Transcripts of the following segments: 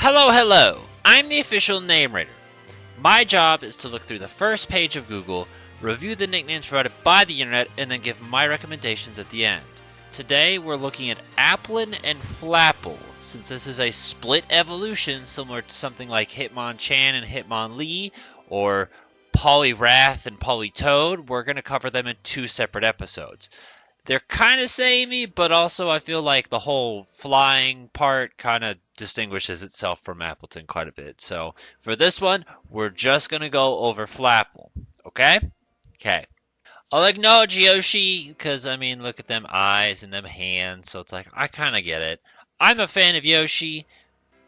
Hello, hello! I'm the official name rater. My job is to look through the first page of Google, review the nicknames provided by the internet, and then give my recommendations at the end. Today we're looking at Applin and Flapple. Since this is a split evolution similar to something like Hitmonchan and Hitmonlee, or Poliwrath and Politoed, we're going to cover them in two separate episodes. They're kind of samey, but also I feel like the whole flying part kind of distinguishes itself from Appleton quite a bit. So for this one, we're just going to go over Flapple. Okay? Okay. I'll acknowledge Yoshi, because, I mean, look at them eyes and them hands, so it's like, I kind of get it. I'm a fan of Yoshi,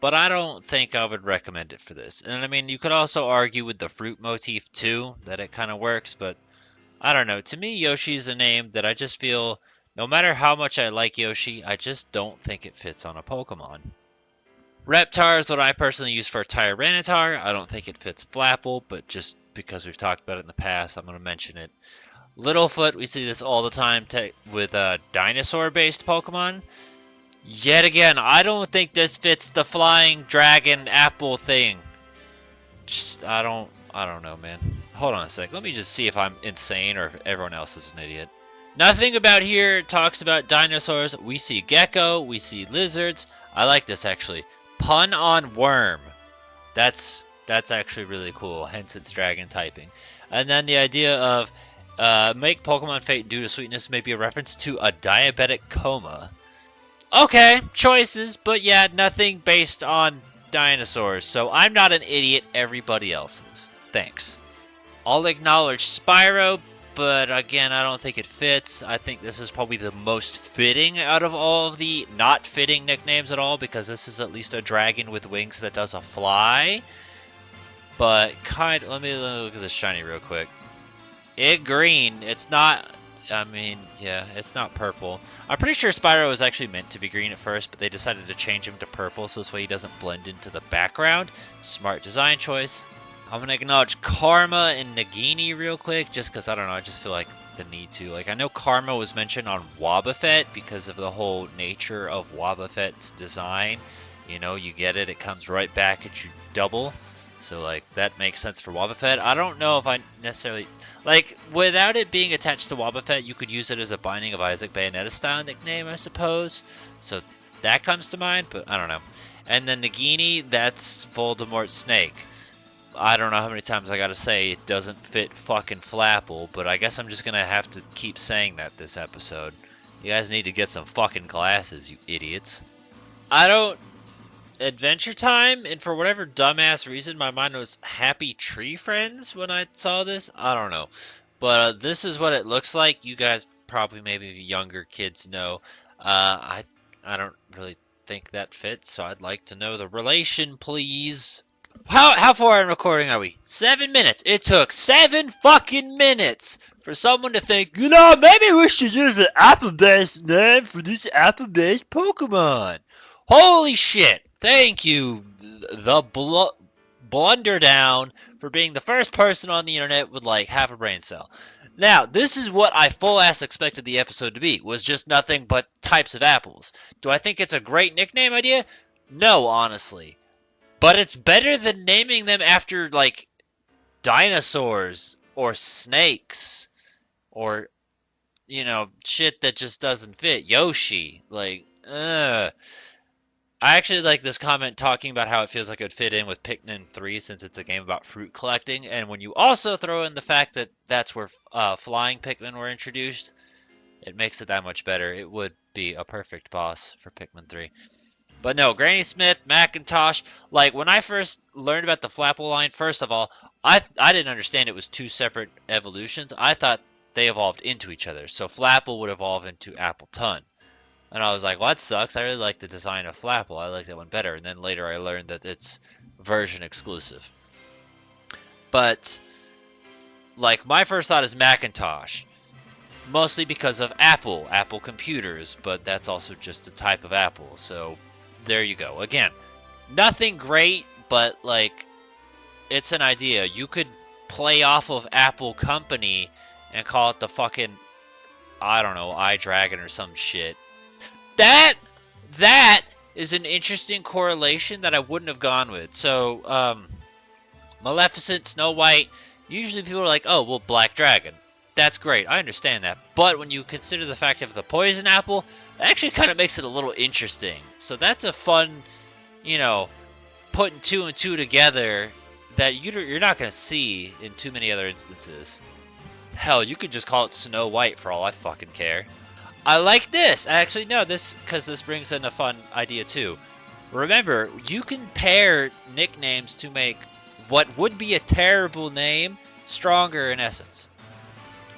but I don't think I would recommend it for this. And I mean, you could also argue with the fruit motif too, that it kind of works, but I don't know. To me, Yoshi's a name that I just feel, no matter how much I like Yoshi, I just don't think it fits on a Pokemon. Reptar is what I personally use for Tyranitar. I don't think it fits Flapple, but just because we've talked about it in the past, I'm going to mention it. Littlefoot, we see this all the time with dinosaur-based Pokemon. Yet again, I don't think this fits the flying dragon apple thing. Just, I don't know, man. Hold on a sec. Let me just see if I'm insane or if everyone else is an idiot. Nothing about here talks about dinosaurs. We see gecko. We see lizards. I like this, actually. Pun on worm. That's actually really cool. Hence its dragon typing. And then the idea of make Pokemon fate due to sweetness may be a reference to a diabetic coma. Okay, choices, but yeah, nothing based on dinosaurs. So I'm not an idiot. Everybody else is. Thanks. I'll acknowledge Spyro, but again, I don't think it fits. I think this is probably the most fitting out of all of the not fitting nicknames at all, because this is at least a dragon with wings that does a fly. But let me look at this shiny real quick. Green. It's not. I mean, yeah, it's not purple. I'm pretty sure Spyro was actually meant to be green at first, but they decided to change him to purple so this way he doesn't blend into the background. Smart design choice. I'm going to acknowledge Karma and Nagini real quick, just because, I don't know, I just feel like the need to. Like, I know Karma was mentioned on Wobbuffet because of the whole nature of Wobbuffet's design. You know, you get it, it comes right back at you double. So, like, that makes sense for Wobbuffet. I don't know if I necessarily... Like, without it being attached to Wobbuffet, you could use it as a Binding of Isaac Bayonetta style nickname, I suppose. So, that comes to mind, but I don't know. And then Nagini, that's Voldemort's snake. I don't know how many times I gotta say it doesn't fit fucking Flapple, but I guess I'm just gonna have to keep saying that this episode. You guys need to get some fucking glasses, you idiots. Adventure Time, and for whatever dumbass reason, my mind was Happy Tree Friends when I saw this. I don't know. But this is what it looks like. You guys probably, maybe younger kids know. I don't really think that fits, so I'd like to know the relation, please. How far in recording are we? 7 minutes. It took 7 fucking minutes for someone to think, you know, maybe we should use an apple-based name for this apple-based Pokemon. Holy shit. Thank you, the Blunder Down, for being the first person on the internet with like half a brain cell. Now, this is what I full-ass expected the episode to be, was just nothing but types of apples. Do I think it's a great nickname idea? No, honestly. But it's better than naming them after, like, dinosaurs or snakes or, you know, shit that just doesn't fit. Yoshi. Like, I actually like this comment talking about how it feels like it would fit in with Pikmin 3 since it's a game about fruit collecting. And when you also throw in the fact that that's where flying Pikmin were introduced, it makes it that much better. It would be a perfect boss for Pikmin 3. But no, Granny Smith, Macintosh, like when I first learned about the Flapple line, first of all, I didn't understand it was two separate evolutions. I thought they evolved into each other. So Flapple would evolve into Appleton. And I was like, well, that sucks. I really like the design of Flapple. I like that one better. And then later I learned that it's version exclusive. But, like, my first thought is Macintosh. Mostly because of Apple computers. But that's also just a type of Apple. So, there you go. Again, nothing great, but, like, it's an idea. You could play off of Apple Company and call it the fucking, I don't know, iDragon or some shit. That is an interesting correlation that I wouldn't have gone with. So, Maleficent, Snow White, usually people are like, oh, well, Black Dragon. That's great. I understand that. But when you consider the fact of the poison apple, it actually kind of makes it a little interesting. So that's a fun, you know, putting two and two together that you're not going to see in too many other instances. Hell, you could just call it Snow White for all I fucking care. I like this. Actually, no, because this brings in a fun idea too. Remember, you can pair nicknames to make what would be a terrible name stronger in essence.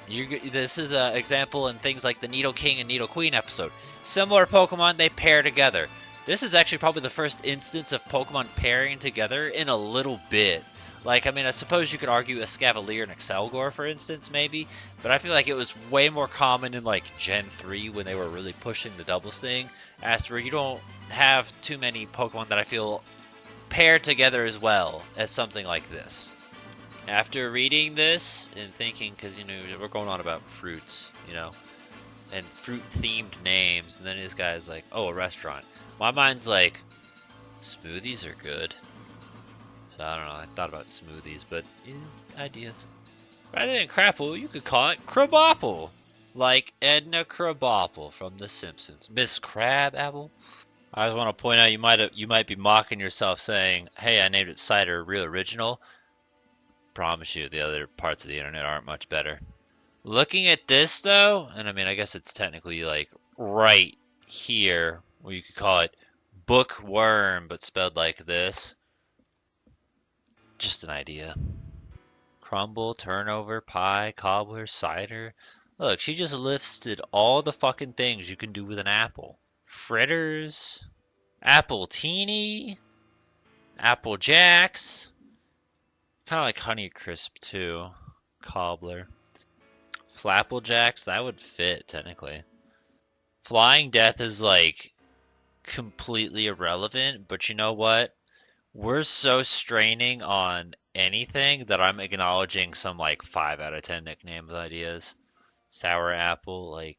This is an example in things like the Needle King and Needle Queen episode. Similar Pokemon, they pair together. This is actually probably the first instance of Pokemon pairing together in a little bit. Like, I mean, I suppose you could argue Escavalier and Excelgor, for instance, maybe. But I feel like it was way more common in, like, Gen 3 when they were really pushing the doubles thing. As to where you don't have too many Pokemon that I feel pair together as well as something like this. After reading this and thinking, because, you know, we're going on about fruits, you know, and fruit-themed names, and then this guy's like, oh, a restaurant. My mind's like, smoothies are good. So, I don't know, I thought about smoothies, but ideas. Rather than crapple, you could call it Crabapple. Like Edna Crabapple from The Simpsons. Miss Crabapple? I just want to point out you might be mocking yourself saying, hey, I named it Cider Real Original. Promise you the other parts of the internet aren't much better. Looking at this, though, and I mean, I guess it's technically like right here, where you could call it bookworm, but spelled like this. Just an idea. Crumble, turnover, pie, cobbler, cider. Look, she just listed all the fucking things you can do with an apple. Fritters, apple teeny, apple jacks. Kind of like Honey Crisp, too. Cobbler. Flapple jacks, that would fit, technically. Flying Death is, like, completely irrelevant, but you know what? We're so straining on anything that I'm acknowledging some, like, 5 out of 10 nicknames ideas. Sour Apple, like...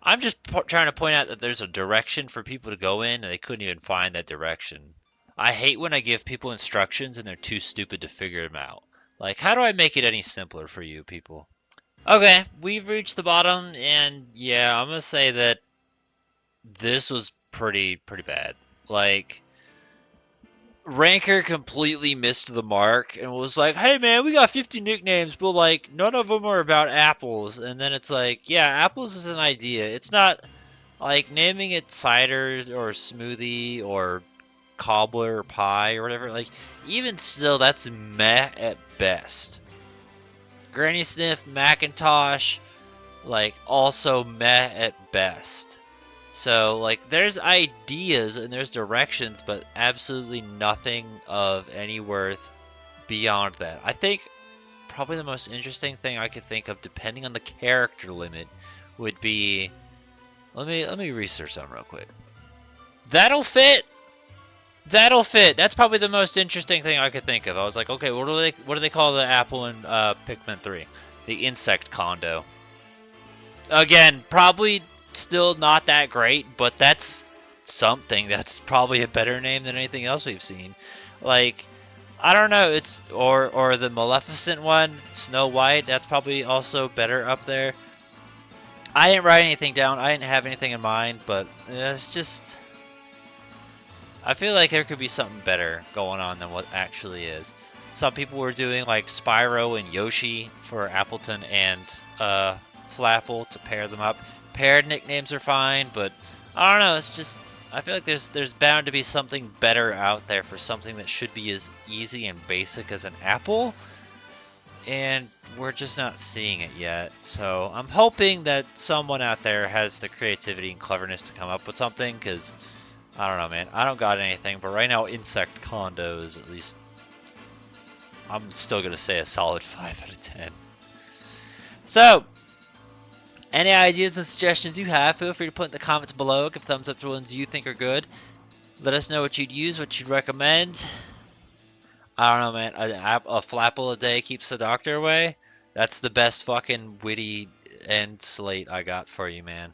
I'm just trying to point out that there's a direction for people to go in, and they couldn't even find that direction. I hate when I give people instructions and they're too stupid to figure them out. Like, how do I make it any simpler for you people? Okay, we've reached the bottom, and yeah, I'm gonna say that this was pretty bad. Like, Ranker completely missed the mark and was like, hey man, we got 50 nicknames, but like, none of them are about apples. And then it's like, yeah, apples is an idea. It's not, like, naming it cider or smoothie or cobbler or pie or whatever, like, even still, that's meh at best. Granny Sniff, Macintosh, like, also meh at best. So, like, there's ideas and there's directions, but absolutely nothing of any worth beyond that. I think probably the most interesting thing I could think of, depending on the character limit, would be... Let me research something real quick. That'll fit! That'll fit. That's probably the most interesting thing I could think of. I was like, okay, what do they call the apple in Pikmin 3? The insect condo. Again, probably still not that great, but that's something. That's probably a better name than anything else we've seen. Like, I don't know. It's or the Maleficent one, Snow White. That's probably also better up there. I didn't write anything down. I didn't have anything in mind, but it's just... I feel like there could be something better going on than what actually is. Some people were doing like Spyro and Yoshi for Appleton and Flapple to pair them up. Paired nicknames are fine, but I don't know. It's just, I feel like there's bound to be something better out there for something that should be as easy and basic as an apple. And we're just not seeing it yet. So I'm hoping that someone out there has the creativity and cleverness to come up with something, because I don't know, man. I don't got anything, but right now, insect condos, at least, I'm still going to say a solid 5 out of 10. So, any ideas and suggestions you have, feel free to put in the comments below. Give thumbs up to ones you think are good. Let us know what you'd use, what you'd recommend. I don't know, man. A Flapple a day keeps the doctor away. That's the best fucking witty end slate I got for you, man.